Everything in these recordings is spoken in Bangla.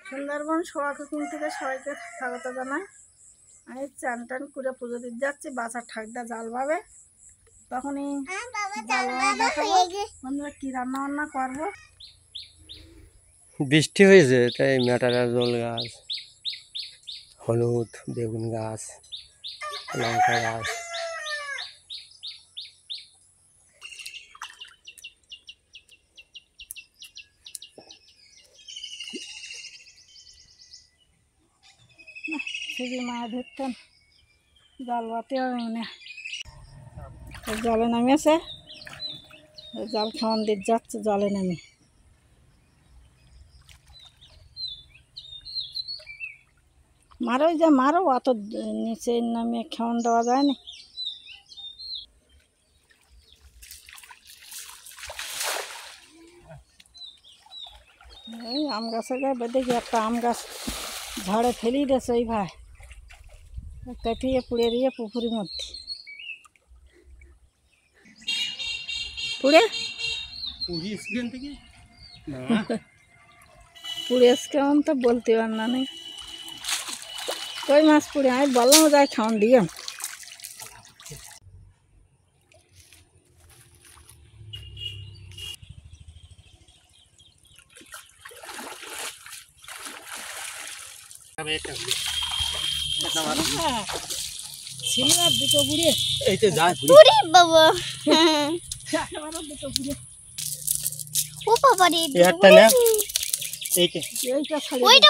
সুন্দরবন সোয়া কুকিং থেকে সবাইকে স্বাগত জানাই। আমি চান টান করে পুজো দিতে যাচ্ছি। বাচ্চার ঠাকদা জাল পাবে, তখনই বন্ধুরা কী রান্না বান্না করবো। বৃষ্টি হয়েছে তাই মেটারা জল গাছ, হলুদ বেগুন গাছ, লঙ্কা গাছ। শুধু মাছ ধরতেন, জাল বাতে মানে জলে নামিয়েছে, জাল খাওয়ান দিতে যাচ্ছে জলে নামি। মারো যে মারো, অত নিচে নামিয়ে খাওয়ান দেওয়া যায় না। এই আম গাছের গায়ে বেঁধে গিয়ে একটা আম গাছ ঝাড়ে ফেলিয়ে দিয়েছে ওই ভাই, কাটিয়ে পুড়ে দিয়ে পুকুরের মধ্যে পুড়ে পুড়ে কেমন তো বলতে পার না নেই। কই মাছ পুড়ে আমি বললাম যাই খাওয়ান দিয়ে। ছিল আর দুটো বুড়ে বাবা দুটো বুড়ে ও বাবা রে একটা না এইটা ছাড়ে ওইটা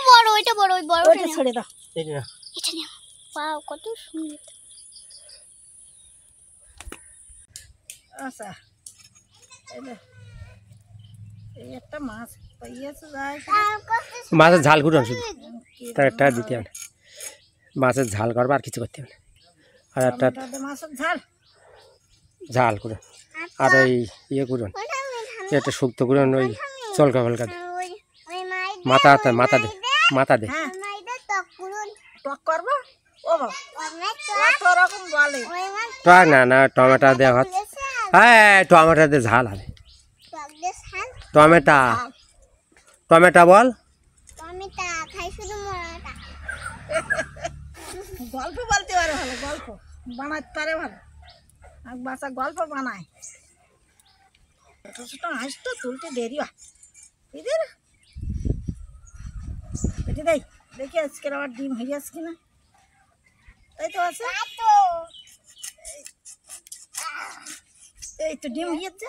বড় ওই বড়টা ওইটা ছেড়ে দাও। এইটা না এটা না ওয়াও কত সুন্দর। আচ্ছা এই একটা মাছ পাইয়েছে যায় মাছের ঝাল করুন শুধু, তার একটা দিতে হবে, মাছের ঝাল করবো আর কিছু করতে হবে না। আর একটা মাছের ঝাল ঝাল করুন, আর ওই ইয়ে করুন, একটা শুক্তো করুন, ওই চলকা ফলকা মাথা মাথা দে মাথা দে টক করবো। ও বাবা রকম বলে টক না না টমেটো দেওয়া হচ্ছে। হ্যাঁ টমেটো দিয়ে ঝাল হবে, টমেটো টমেটো বল। গল্প বলতে পারে ভালো, গল্প বানাতে পারে ভালো, আর বাচ্চা গল্প বানায়। ছোটো ছোটো হাঁস তো তুলতে দেরি হয় এদের। এটি দেই দেখি আজকের আবার ডিম হয়ে যাচ্ছে কিনা। এই তো আছে, এই তো ডিম হয়ে যাচ্ছে।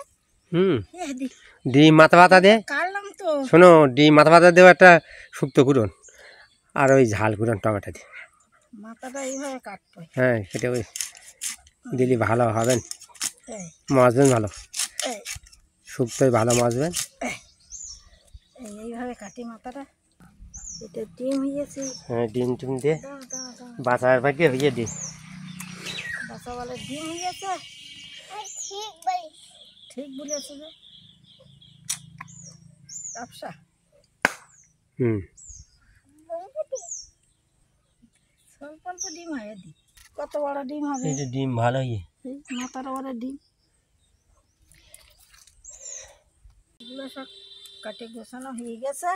ডিম মাথা পাতা দে, কাটলাম তো। শোনো ডিম মাথা পাতা দেও একটা শুক্তো করুন, আর ওই ঝাল করুন টমেটো দিয়ে। মাথাটা এইভাবে কাটবো। হ্যাঁ সেটা ওই দিলি ভালো হবেন, মজবেন ভালো, শুক্তোই ভালো মজবেন। এইভাবে কাটি মাথাটা। এটা ডিম হয়েছে। হ্যাঁ ডিম টিম দিয়ে বাচ্চার ভাগে হয়ে দি। বাচ্চা বলে ডিম হয়েছে, ঠিক বলেছে যে ব্যবসা। স্বল্প অল্প ডিম হয় দি, কত বড় ডিম হবে। ডিম ভালো মাথার বড় ডিম। এগুলো সব কাটে গোছানো হয়ে গেছে।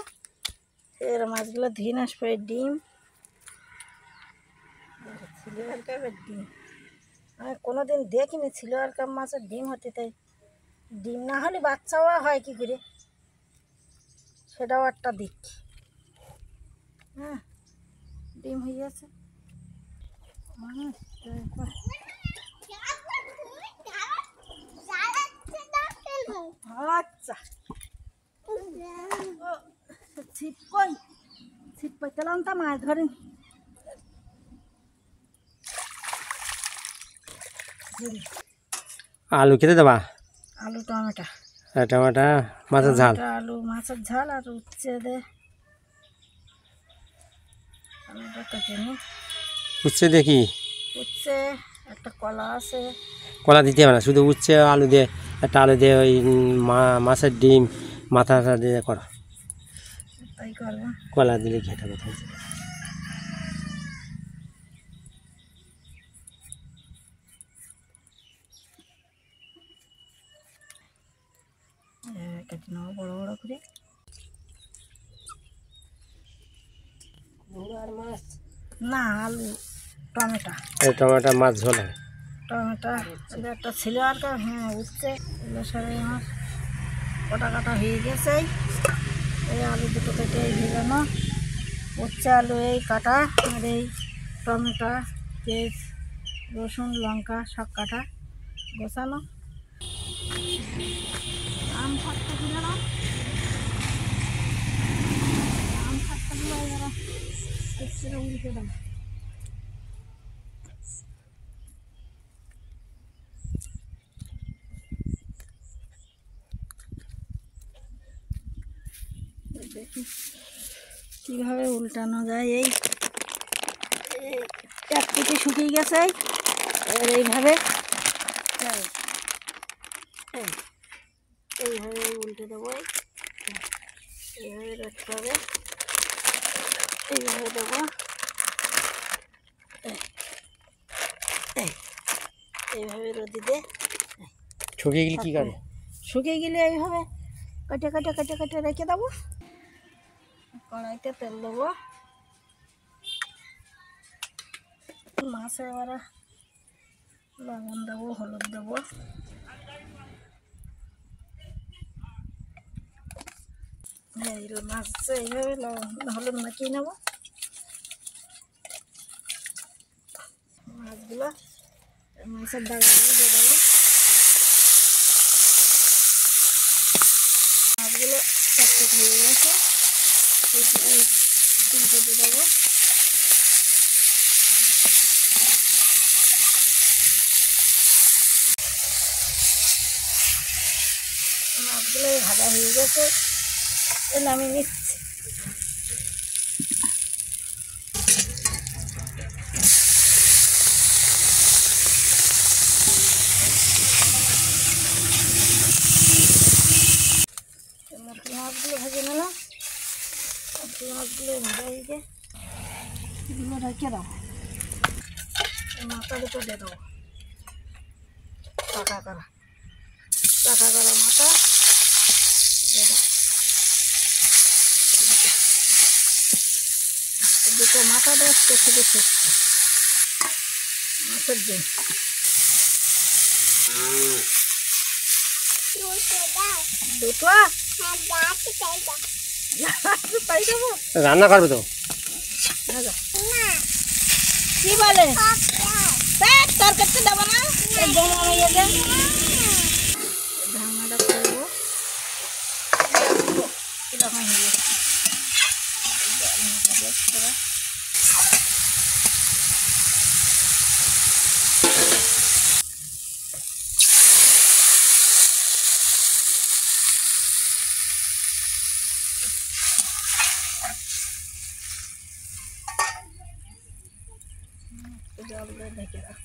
এর মাছগুলো ধুয়ে আসবে। ডিম সিলভার কাপের ডিম আমি কোনোদিন দেখিনি। সিলভার কাপ মাছের ডিম হতে, তাই ডিম না হলে বাচ্চাও হয় কি করে, সেটাও একটা দিক। হ্যাঁ ডিম হয়ে গেছে। আচ্ছা ছিপ কই, ছিপ পাইতেলাম তা মাছ ধরেন। আলু খেতে দেবা, আলু টমেটো, টমেটো মাছের ঝাল, আলু মাছের ঝাল, আর উচ্ছে দে উচ্ছে দেখি, উচ্ছে একটা কলা আছে। কলা দিতে হবে না, শুধু উচ্ছে আলু দিয়ে, একটা আলু দিয়ে ওই মাছের ডিম মাথা দিয়ে করো, তাই করবো। কলা দিলে খেতে কথা। কেটে নেবো বড়ো বড়ো করে। না আলু টমেটো। এই টমেটো মাছ ঝোল হয়। টমেটো এটা একটা ছিল আর কি, হ্যাঁ উঠছে। এগুলো সবাই আমার কটা কাটা হয়ে গেছে। এই আলু দুটো কেটে ভেজানো উচ্ছে আলু এই কাটা, আর এই টমেটো পেঁয়াজ রসুন লঙ্কা সব কাটা গোছানো। আম থাকতে দিল না, আম থাকতে দিল এরা উল্টে দাও। দেখি কীভাবে উল্টানো যায়। এই এক পিঠে শুকিয়ে গেছে, এবার এইভাবে এইভাবে উল্টে দেবো। এইভাবে রাখতে হবে, এইভাবে দেবো, এইভাবে রোদিতে শুকিয়ে গেলে কী করে? শুকিয়ে গেলে এইভাবে কেটে কেটে কেটে কেটে রেখে দেবো। কড়াইতে তেল দেবো, মাছে এবারে লবণ দেবো, হলুদ দেবো, মাছ এইভাবে হলুদ মাখিয়ে নেবো। মাছগুলো মাছের দাগাগুলো দিয়ে দেবো। মাছগুলো চটচট হয়ে গেছে, তুলতে দিয়ে দেবো। মাছগুলো ভাজা হয়ে গেছে, নামিয়ে নিচ্ছি। মাছগুলো ভেজে নিলাম, মাছগুলো ভাজা হয়ে গিয়ে এগুলো রেখে দাও। মাথা দুটো দিয়ে দেবো, পাকা করা মাথা দিয়ে দাও। দুটো মাথা দেওয়া শুধু শুকছে মাছের ডিম। দুটো তাই দেবো, রান্না করবে তো? কি বলে তরকারিতে দেবো না, ঢাকনাটা করবো। কিরকম হয়ে জল দিয়ে ঢেকে দাও।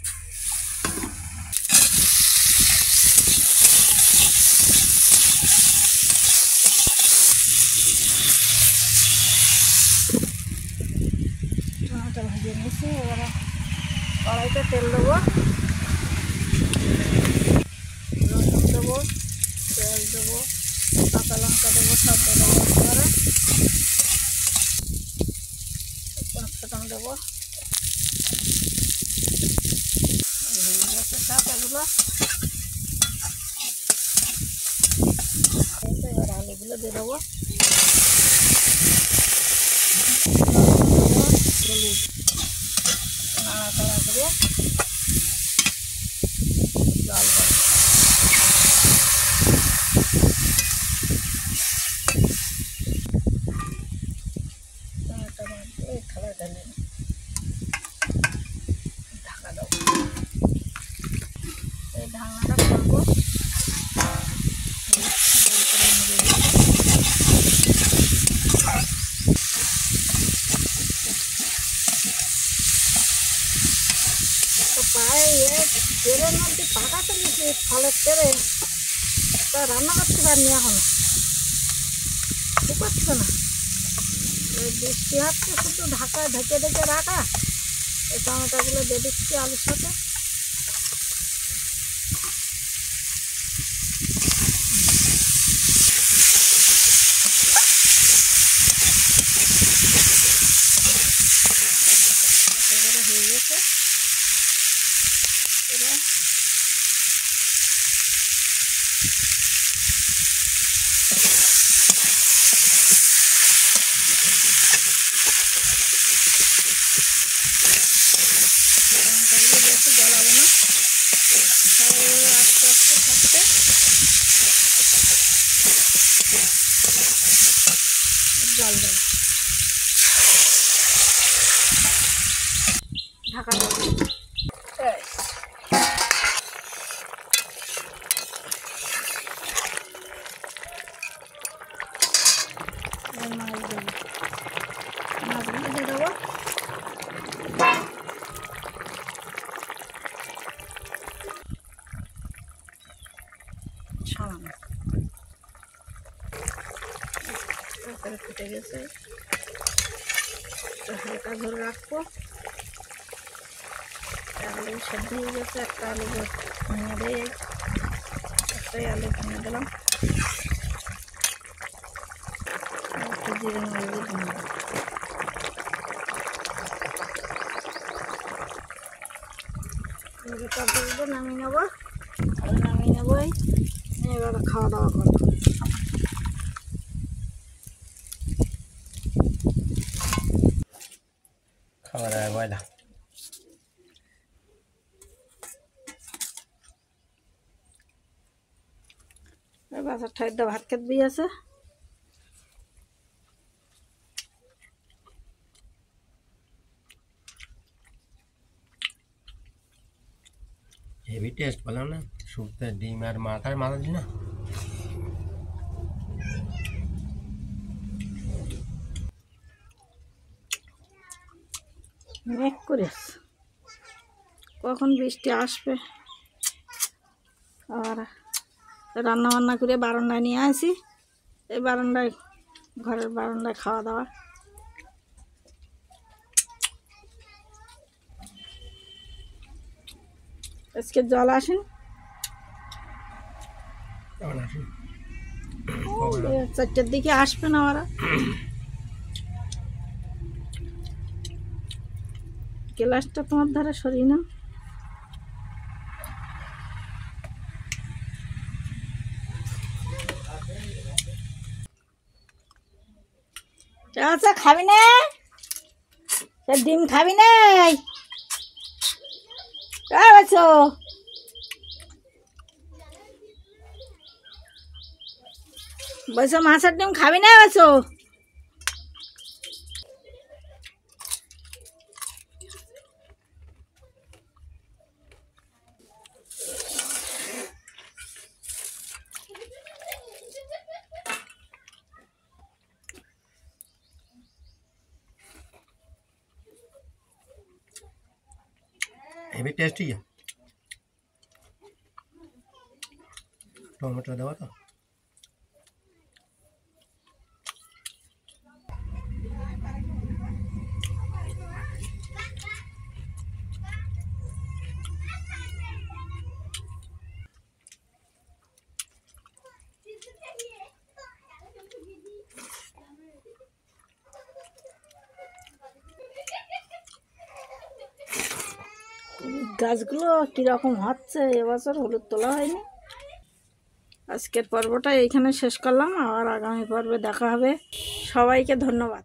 টমেটো ভেজে নিয়েছি, এবারে কড়াইতে তেল দেবো, রসুন দেবো, পেঁয়াজ দেবো, কাঁচা লঙ্কা দেবো, সব দেবো। এবারে পাঁচফোড়ন দেবো, সব এগুলো এবার আলুগুলো দিয়ে দেবো, হলুদ নাড়াচাড়া করে জল দেবো। খাবার ঢালে ঢাকা দেবো, এই ঢাকনাটা করবো। পায়ে তেলের মধ্যে পাকা চলেছে, ফলের তেলে তা রান্না করতে পারিনি এখনো, শুকাচ্ছে না। বৃষ্টি হচ্ছে, শুধু ঢাকা ঢেকে ঢেকে রাখা। এই টমেটোগুলো দিয়ে দিচ্ছি আলুর সাথে। বেশি জ্বালাবো না, আস্তে আস্তে থাকতে জল দেবো, ঢাকা দেবো। মাছগুলো দিয়ে দেবো। ফুটে গেছে, হালকা ঝোল রাখবো। আলু সেদ্ধ হয়ে গেছে, একটা আলু ভেঙে দিয়ে একটাই আলু ভেঙে দিলাম, একটু জিরে মরিচ ভেঙে দিলাম। তরকারিটা নামিয়ে নেবো, নামিয়ে নেবো। এবার খাওয়া দাওয়া করবো। খাওয়া দাওয়া বয়লা বাজার ঠাই দিয়ে ভাত খেতে দিয়ে আছে। হেভি টেস্ট বললাম না, শুক্তো ডিম আর মাথা দিই না। মেঘ করে কখন বৃষ্টি আসবে। আর রান্না বান্না করে বারান্দায় নিয়ে আসি, এই বারান্দায়, ঘরের বারান্দায় খাওয়া দাওয়া। আজকে জল আসেন, 4টার দিকে আসবে না ওরা। গ্লাসটা তোমার ধারে সরিয়ে না। আচ্ছা খাবি না, ডিম খাবি না? বলছো বলছো মাছের ডিম খাবি না? বলছো হেভি টেস্টি है। टमाटर देवा तो গাছগুলো কীরকম হচ্ছে, এবছর হলুদ তোলা হয়নি। আজকের পর্বটা এইখানে শেষ করলাম, আবার আগামী পর্বে দেখা হবে। সবাইকে ধন্যবাদ।